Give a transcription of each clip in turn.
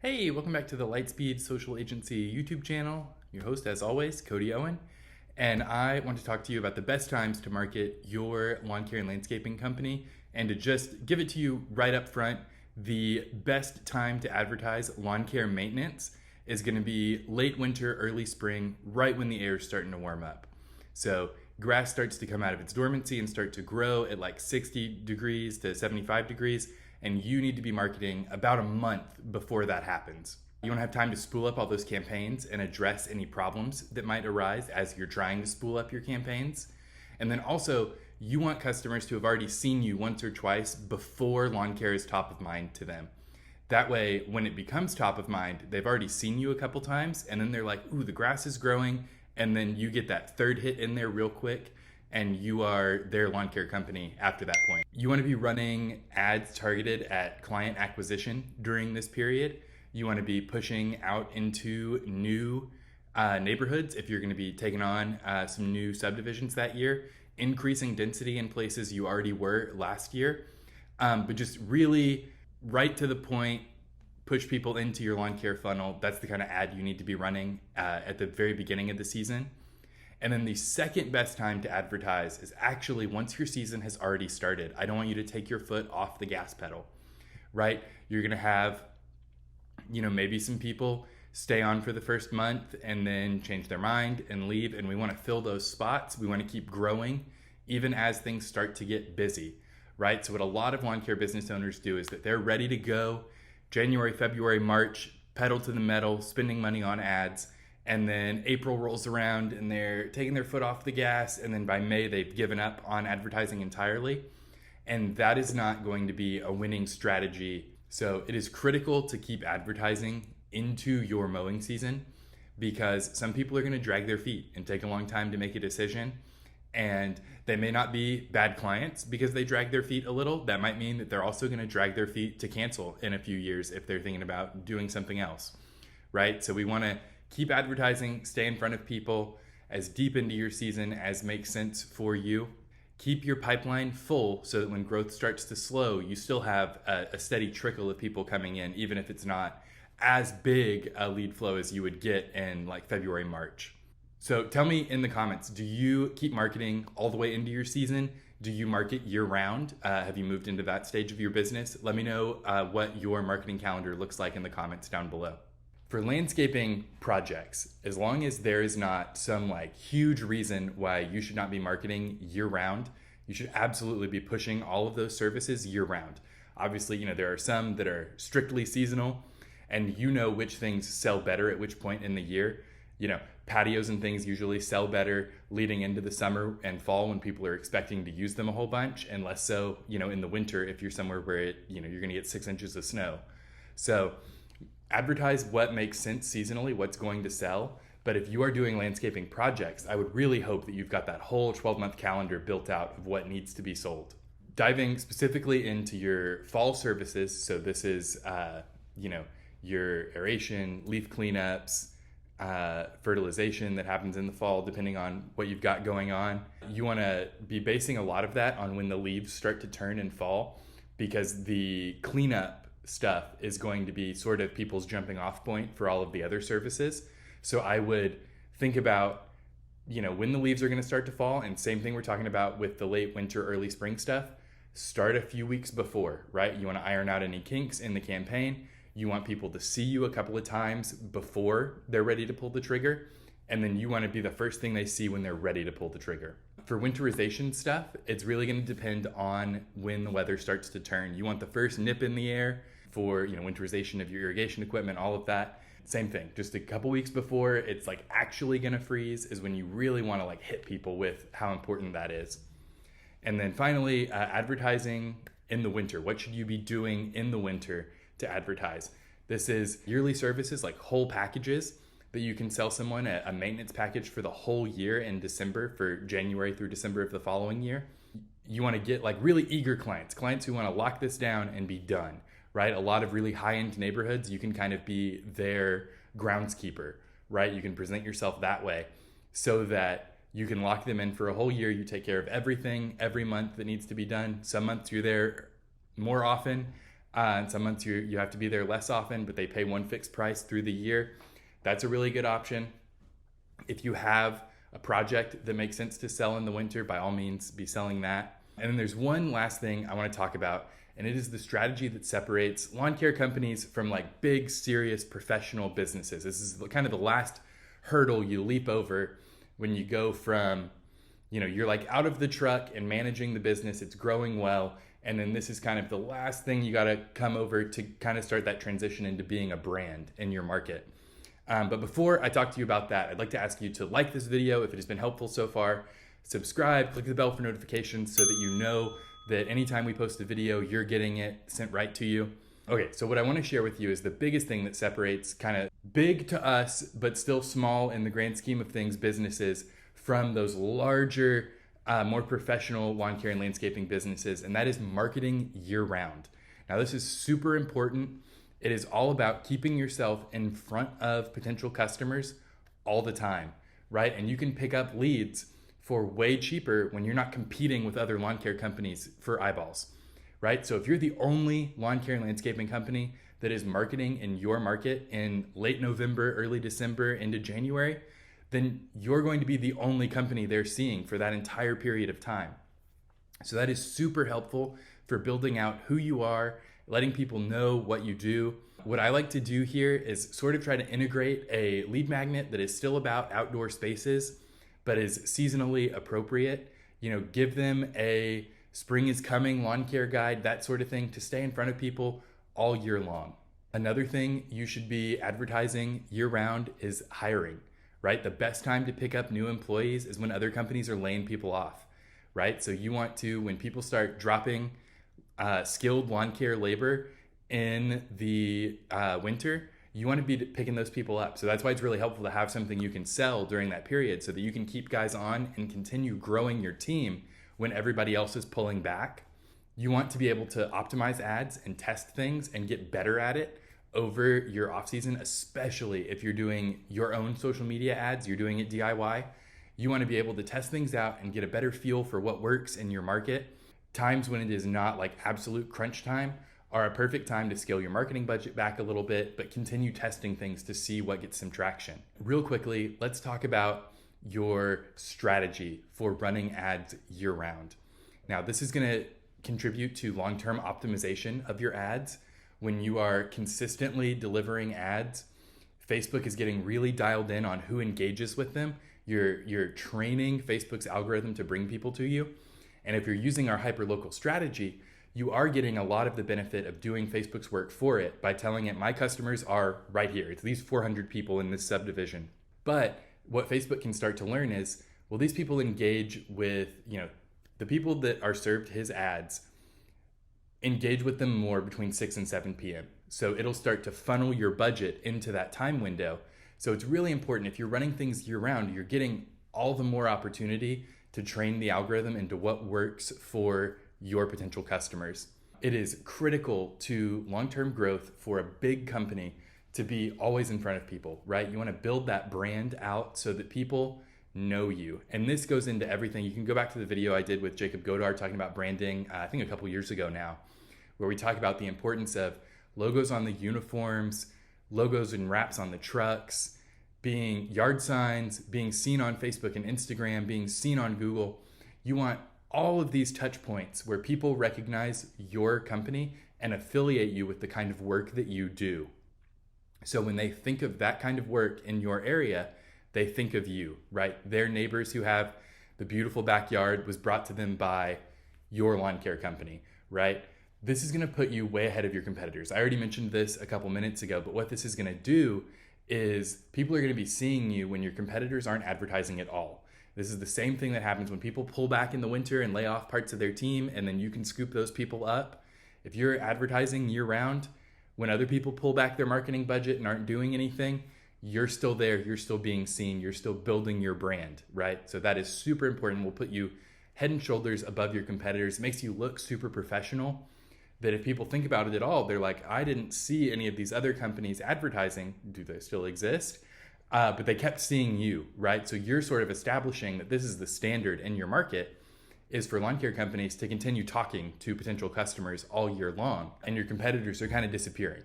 Hey, welcome back to the Lightspeed Social Agency YouTube channel. Your host, as always, Cody Owen. And I want to talk to you about the best times to market your lawn care and landscaping company. And to just give it to you right up front, the best time to advertise lawn care maintenance is going to be late winter, early spring, right when the air is starting to warm up. So grass starts to come out of its dormancy and start to grow at like 60 degrees to 75 degrees. And you need to be marketing about a month before that happens. You want to have time to spool up all those campaigns and address any problems that might arise as you're trying to spool up your campaigns. And then also, you want customers to have already seen you once or twice before lawn care is top of mind to them. That way, when it becomes top of mind, they've already seen you a couple times, and then they're like, ooh, the grass is growing, and then you get that third hit in there real quick, and you are their lawn care company after that point. You want to be running ads targeted at client acquisition during this period. You want to be pushing out into new neighborhoods if you're going to be taking on some new subdivisions that year, increasing density in places you already were last year, but just really right to the point, push people into your lawn care funnel. That's the kind of ad you need to be running at the very beginning of the season. And then the second best time to advertise is actually once your season has already started. I don't want you to take your foot off the gas pedal, right? You're going to have, maybe some people stay on for the first month and then change their mind and leave. And we want to fill those spots. We want to keep growing even as things start to get busy, right? So what a lot of lawn care business owners do is that they're ready to go January, February, March, pedal to the metal, spending money on ads. And then April rolls around and they're taking their foot off the gas. And then by May, they've given up on advertising entirely. And that is not going to be a winning strategy. So it is critical to keep advertising into your mowing season because some people are going to drag their feet and take a long time to make a decision. And they may not be bad clients because they drag their feet a little. That might mean that they're also going to drag their feet to cancel in a few years if they're thinking about doing something else, right? So we want to keep advertising, stay in front of people as deep into your season as makes sense for you. Keep your pipeline full so that when growth starts to slow, you still have a steady trickle of people coming in, even if it's not as big a lead flow as you would get in like February, March. So tell me in the comments, do you keep marketing all the way into your season? Do you market year round? Have you moved into that stage of your business? Let me know what your marketing calendar looks like in the comments down below. For landscaping projects, as long as there is not some like huge reason why you should not be marketing year round, you should absolutely be pushing all of those services year round. Obviously, there are some that are strictly seasonal and which things sell better at which point in the year. Patios and things usually sell better leading into the summer and fall when people are expecting to use them a whole bunch, and less so, in the winter if you're somewhere where you're going to get 6 inches of snow. So advertise what makes sense seasonally, what's going to sell. But if you are doing landscaping projects, I would really hope that you've got that whole 12-month calendar built out of what needs to be sold. Diving specifically into your fall services, so this is, your aeration, leaf cleanups, fertilization that happens in the fall, depending on what you've got going on. You want to be basing a lot of that on when the leaves start to turn and fall, because the cleanup stuff is going to be sort of people's jumping off point for all of the other services. So I would think about, when the leaves are going to start to fall, and same thing we're talking about with the late winter, early spring stuff. Start a few weeks before, right? You want to iron out any kinks in the campaign. You want people to see you a couple of times before they're ready to pull the trigger. And then you want to be the first thing they see when they're ready to pull the trigger. For winterization stuff, it's really going to depend on when the weather starts to turn. You want the first nip in the air for winterization of your irrigation equipment, all of that. Same thing, just a couple weeks before it's like actually gonna freeze is when you really want to like hit people with how important that is. And then finally, advertising in the winter. What should you be doing in the winter to advertise? This is yearly services, like whole packages that you can sell someone a maintenance package for the whole year in December, for January through December of the following year. You want to get like really eager clients who want to lock this down and be done. Right? A lot of really high-end neighborhoods, you can kind of be their groundskeeper, right? You can present yourself that way so that you can lock them in for a whole year. You take care of everything every month that needs to be done. Some months you're there more often. And some months you have to be there less often, but they pay one fixed price through the year. That's a really good option. If you have a project that makes sense to sell in the winter, by all means, be selling that. And then there's one last thing I want to talk about, and it is the strategy that separates lawn care companies from like big, serious, professional businesses. This is kind of the last hurdle you leap over when you go from, you're like out of the truck and managing the business, it's growing well. And then this is kind of the last thing you got to come over to kind of start that transition into being a brand in your market. But before I talk to you about that, I'd like to ask you to like this video if it has been helpful so far, subscribe, click the bell for notifications so that you know that anytime we post a video, you're getting it sent right to you. Okay, so what I want to share with you is the biggest thing that separates kind of big to us, but still small in the grand scheme of things, businesses from those larger, more professional lawn care and landscaping businesses, and that is marketing year-round. Now, this is super important. It is all about keeping yourself in front of potential customers all the time, right? And you can pick up leads for way cheaper when you're not competing with other lawn care companies for eyeballs, right? So if you're the only lawn care and landscaping company that is marketing in your market in late November, early December into January, then you're going to be the only company they're seeing for that entire period of time. So that is super helpful for building out who you are, letting people know what you do. What I like to do here is sort of try to integrate a lead magnet that is still about outdoor spaces, but is seasonally appropriate. Give them a spring is coming lawn care guide, that sort of thing, to stay in front of people all year long. Another thing you should be advertising year round is hiring, right? The best time to pick up new employees is when other companies are laying people off, right? So you want to, when people start dropping skilled lawn care labor in the winter, you want to be picking those people up. So that's why it's really helpful to have something you can sell during that period so that you can keep guys on and continue growing your team when everybody else is pulling back. You want to be able to optimize ads and test things and get better at it over your off season, especially if you're doing your own social media ads, you're doing it DIY. You want to be able to test things out and get a better feel for what works in your market. Times when it is not like absolute crunch time are a perfect time to scale your marketing budget back a little bit, but continue testing things to see what gets some traction. Real quickly, let's talk about your strategy for running ads year round. Now, this is going to contribute to long-term optimization of your ads. When you are consistently delivering ads, Facebook is getting really dialed in on who engages with them. You're training Facebook's algorithm to bring people to you. And if you're using our hyperlocal strategy, you are getting a lot of the benefit of doing Facebook's work for it by telling it, my customers are right here. It's these 400 people in this subdivision. But what Facebook can start to learn is, will these people engage with, the people that are served his ads, engage with them more between 6 and 7 p.m. So it'll start to funnel your budget into that time window. So it's really important, if you're running things year round, you're getting all the more opportunity to train the algorithm into what works for your potential customers. It is critical to long-term growth for a big company to be always in front of people, right? You want to build that brand out so that people know you. And this goes into everything. You can go back to the video I did with Jacob Godar talking about branding, I think a couple years ago now, where we talk about the importance of logos on the uniforms, logos and wraps on the trucks, being yard signs, being seen on Facebook and Instagram, being seen on Google. You want all of these touch points where people recognize your company and affiliate you with the kind of work that you do. So when they think of that kind of work in your area, they think of you, right? Their neighbors who have the beautiful backyard was brought to them by your lawn care company, right? This is going to put you way ahead of your competitors. I already mentioned this a couple minutes ago, but what this is going to do is people are going to be seeing you when your competitors aren't advertising at all. This is the same thing that happens when people pull back in the winter and lay off parts of their team, and then you can scoop those people up. If you're advertising year round, when other people pull back their marketing budget and aren't doing anything, you're still there, you're still being seen, you're still building your brand, right? So that is super important. Will put you head and shoulders above your competitors. It makes you look super professional, that if people think about it at all, they're like, I didn't see any of these other companies advertising. Do they still exist? But they kept seeing you, right? So you're sort of establishing that this is the standard in your market. is for lawn care companies to continue talking to potential customers all year long, and your competitors are kind of disappearing.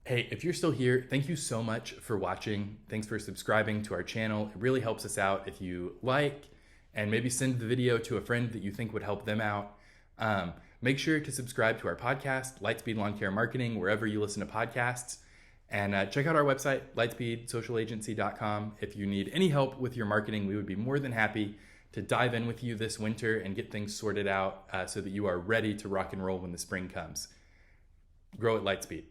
Hey, if you're still here, thank you so much for watching. Thanks for subscribing to our channel. It really helps us out if you like, and maybe send the video to a friend that you think would help them out. Make sure to subscribe to our podcast, Lightspeed Lawn Care Marketing, wherever you listen to podcasts. And check out our website, lightspeedsocialagency.com. If you need any help with your marketing, we would be more than happy to dive in with you this winter and get things sorted out so that you are ready to rock and roll when the spring comes. Grow at Lightspeed.